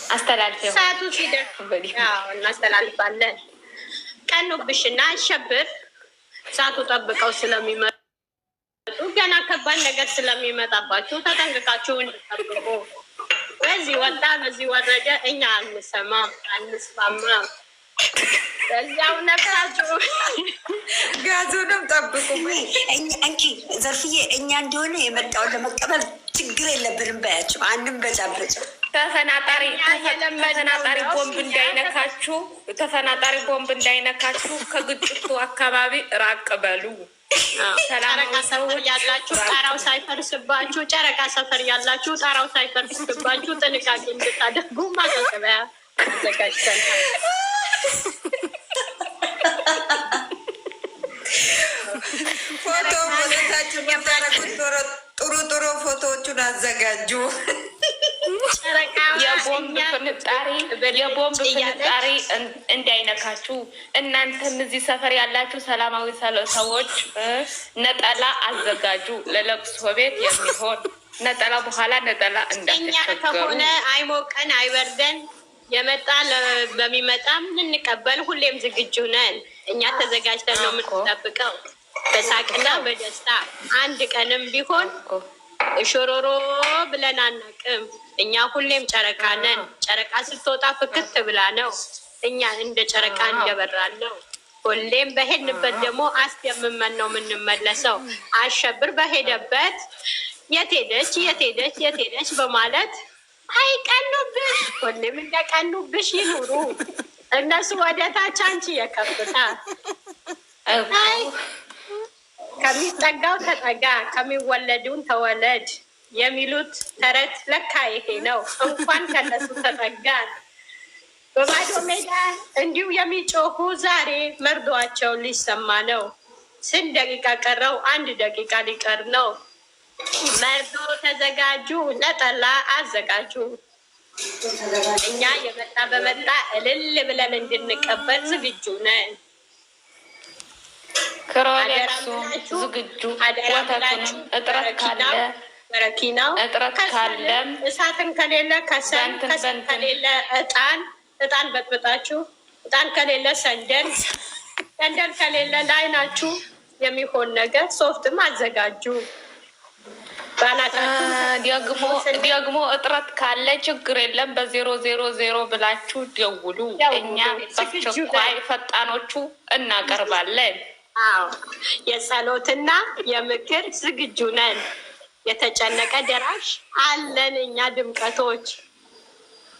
አስተላልፍ ሰዓቱ ሲደርስ እናስተላልፋለን። ቀኑብሽና አሸብር ሰዓቱ ጠብቀው ስለሚመጡ ገና ከባድ ነገር ስለሚመጣባችሁ ተጠንቅቃችሁ እንድጠብቁ። በዚህ ወጣ በዚህ ወረደ እኛ አንሰማም አንስማማም። በዚያው ነፍሳችሁ ጋዙንም ጠብቁ። እንኪ ዘርፍዬ እኛ እንደሆነ የመጣውን ለመቀበል ችግር የለብንም በያቸው። አንድም በጫበጫው ተፈናጣሪ ቦምብ እንዳይነካችሁ፣ ተፈናጣሪ ቦምብ እንዳይነካችሁ ከግጭቱ አካባቢ ራቅ በሉ። ጨረቃ ሰፈር ያላችሁ ጣራው ሳይፈርስባችሁ፣ ጨረቃ ሰፈር ያላችሁ ጣራው ሳይፈርስባችሁ ጥንቃቄ እንድታደርጉ ማሳሰቢያ አዘጋጅተናል። ፎቶ ቦታችሁ የምታረጉት ጥሩ ፎቶዎቹን አዘጋጁ። የቦምብ ፍንጣሪ እንዳይነካችሁ። እናንተም እዚህ ሰፈር ያላችሁ ሰላማዊ ሰዎች ነጠላ አዘጋጁ። ለለቅሶ ቤት የሚሆን ነጠላ፣ በኋላ ነጠላ እንዳትቸገሩ። ከሆነ አይሞቀን አይበርደን፣ የመጣ በሚመጣም ልንቀበል ሁሌም ዝግጁ ነን። እኛ ተዘጋጅተን ነው የምንጠብቀው በሳቅና በደስታ። አንድ ቀንም ቢሆን ሾሮሮ ብለን አናቅም። እኛ ሁሌም ጨረቃ ነን። ጨረቃ ስትወጣ ፍክት ብላ ነው። እኛ እንደ ጨረቃ እንደበራን ነው። ሁሌም በሄድንበት ደግሞ አስደምመን ነው የምንመለሰው። አሸብር በሄደበት የት ሄደች በማለት አይቀኑብሽ። ሁሌም እንደቀኑብሽ ይኑሩ እነሱ ወደ ታች፣ አንቺ የከፍታ ከሚጠጋው ተጠጋ ከሚወለዱን ተወለድ የሚሉት ተረት ለካ ይሄ ነው። እንኳን ከነሱ ተጠጋን። በባዶ ሜዳ እንዲሁ የሚጮሁ ዛሬ መርዷቸው ሊሰማ ነው። ስንት ደቂቃ ቀረው? 1 ደቂቃ ሊቀር ነው። መርዶ ተዘጋጁ፣ ነጠላ አዘጋጁ። እኛ የመጣ በመጣ እልል ብለን እንድንቀበል ዝግጁ ነን። ክሮሌክሱ ዝግጁ። ወተቱንም እጥረት ካለም እሳትን ከሌለ ከሰል ከሌለ እጣን በጥብጣችሁ፣ እጣን ከሌለ ሰንደል ከሌለ ለዓይናችሁ የሚሆን ነገር ሶፍትም አዘጋጁ። ደግሞ እጥረት ካለ ችግር የለም። በ000 ብላችሁ ደውሉ። እኛ በአስቸኳይ ፈጣኖቹ እናቀርባለን። የጸሎትና የምክር ዝግጁ ነን። የተጨነቀ ደራሽ አለን። እኛ ድምቀቶች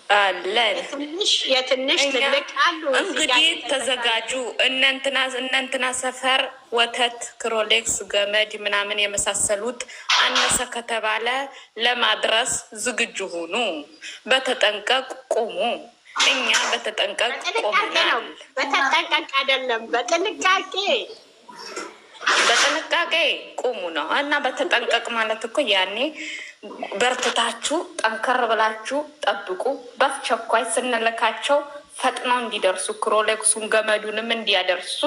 አለን። የትንሽ ትልቅ አሉ። እንግዲህ ተዘጋጁ። እነንትና ሰፈር ወተት፣ ክሮሌክስ፣ ገመድ ምናምን የመሳሰሉት አነሰ ከተባለ ለማድረስ ዝግጁ ሁኑ። በተጠንቀቅ ቁሙ። እኛ በተጠንቀቅ ቆምናል። በተጠንቀቅ አይደለም፣ በጥንቃቄ ቁሙ ነው እና በተጠንቀቅ ማለት እኮ ያኔ በርትታችሁ ጠንከር ብላችሁ ጠብቁ። በአስቸኳይ ስንልካቸው ፈጥነው እንዲደርሱ ክሮሌክሱን ገመዱንም እንዲያደርሱ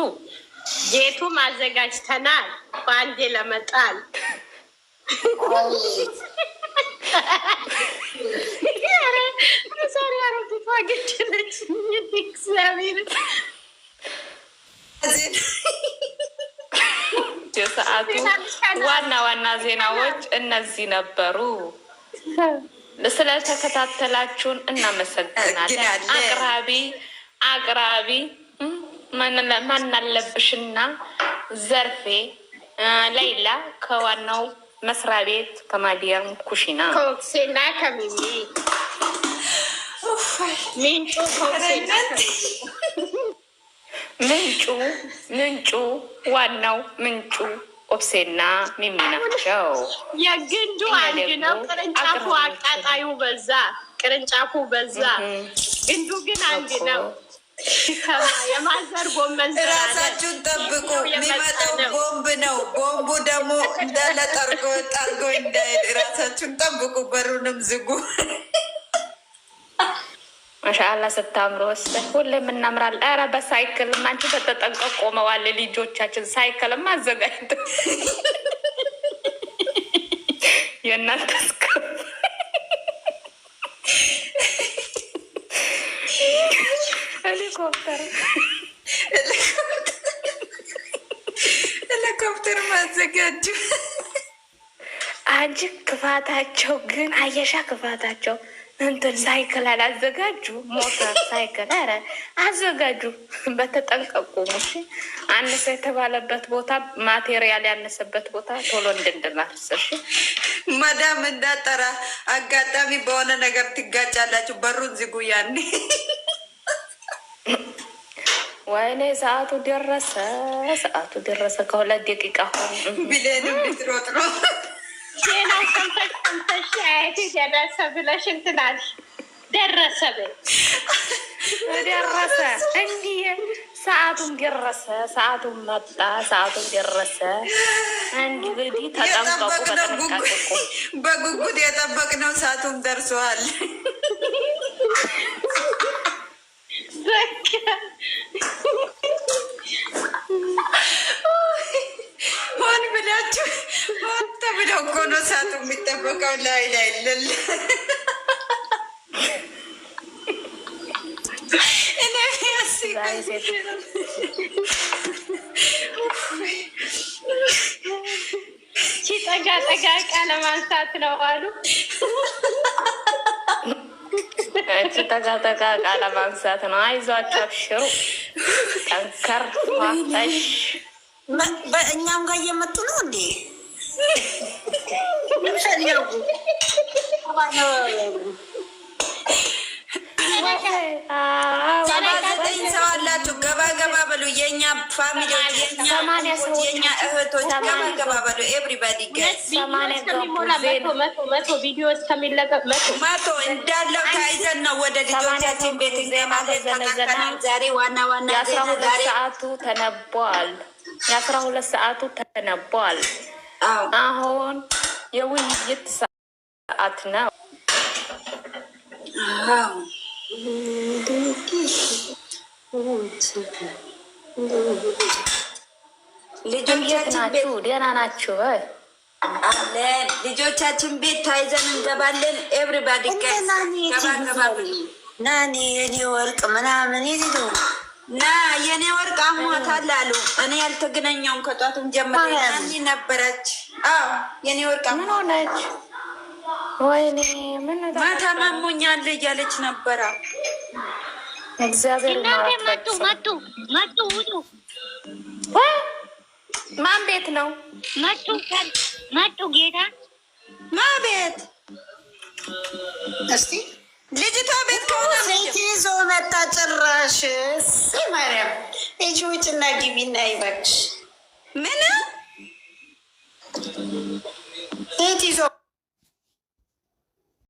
ጌቱም አዘጋጅተናል በአንዴ ለመጣል። ዛሬ አሮጊቷ ገደለች። እግዚአብሔር የሰዓቱ ዋና ዜናዎች እነዚህ ነበሩ። ስለተከታተላችሁን እናመሰግናለን። አቅራቢ ማናለብሽና ዘርፌ ሌላ ከዋናው መስሪያ ቤት ከማዲያም ኩሽና ኮክሴና ከሚሚ ምንጩ ዋናው ምንጩ ኦብሴና ሚሚ ናቸው። የግንዱ አንድ ነው። ቅርንጫፉ አቃጣዩ በዛ፣ ቅርንጫፉ በዛ፣ ግንዱ ግን አንድ ነው። የማዘር ጎመን ራሳችሁን ጠብቁ። የሚመጣው ቦምብ ነው። ቦምቡ ደግሞ እንዳለ ጠርጎ እንዳይሄድ ራሳችሁን ጠብቁ። በሩንም ዝጉ። ማሻአላ ስታምሮ ወስደ ሁሌም እናምራል። ኧረ በሳይክል አንቺ በተጠንቀቅ ቆመዋል ልጆቻችን። ሳይክልም አዘጋጅተ የእናንተ ሄሊኮፕተር ማዘጋጁ አንቺ ክፋታቸው ግን አየሻ ክፋታቸው እንትን ሳይክል አላዘጋጁ ሞተር ሳይክል ኧረ አዘጋጁ በተጠንቀቁ ሙሽ አነሰ የተባለበት ቦታ ማቴሪያል ያነሰበት ቦታ ቶሎ እንድንድናርስሽ መዳም እንዳጠራ አጋጣሚ በሆነ ነገር ትጋጫላችሁ በሩን ዝጉ ያኔ ወይኔ ሰዓቱ ደረሰ ከሁለት ደቂቃ ሆነ ብሌን ብትሮጥ ነው ዜና ሰምተሽ አያቴ ደረሰ ብለሽ እንትን አልሽ ደረሰ እንዲህ ሰዓቱም ደረሰ ሰዓቱም መጣ ሰዓቱም ደረሰ እንግዲህ ተጠንቀቁ በጉጉት የጠበቅነው ሰዓቱም ደርሰዋል ሆን ብላችሁ ሆን ተብለው እኮ ነው ሰዓቱ የሚጠበቀው ላይ ለል ጠጋ ቃለ ማንሳት ነው አሉ ጠጋ ቃለ ማንሳት ነው አይዟችሁ አብሽሩ ጠንከር ማታሽ በእኛም ጋር እየመጡ ነው እንዴ? ሰው አላችሁ ገባ ገባ በሉ የኛ ፋሚሊዎች የኛ እህቶች ገባ ገባ በሉ ኤቭሪባዲ መቶ ቪዲዮ እስከሚለቀቅ መቶ እንዳለው ታይዘን ነው ወደ ልጆቻችን ቤት እንገባለን። ዛሬ ዋና ሰዓቱ ተነቧል። የ12 ሰዓቱ ተነቧል። አሁን የውይይት ሰዓት ነው። ልጆቻችን ደህና ናችሁ? አለን ልጆቻችን ቤት ታይዘን እንገባለን። ኤቭሪባዲ ናኒ የኔ ወርቅ ምናምን ይሉ ና የኔ ወርቅ አሟታል አሉ። እኔ ያልተገናኘውን ከጧቱም ጀምሮ ናኒ ነበረች። አዎ የኔ ወርቅ ምን ሆነች? ወይኔ ምን ማታ ማሞኛል እያለች ነበረ። እግዚአብሔር መጡ ውጡ። ማን ቤት ነው? መጡ ጌታ ማ ቤት እስቲ ልጅቷ ቤት ከሆነ ሴት ይዞ መጣ። ጭራሽ ማርያም እጅ ውጭና ግቢና ይበቅሽ ምን ሴት ይዞ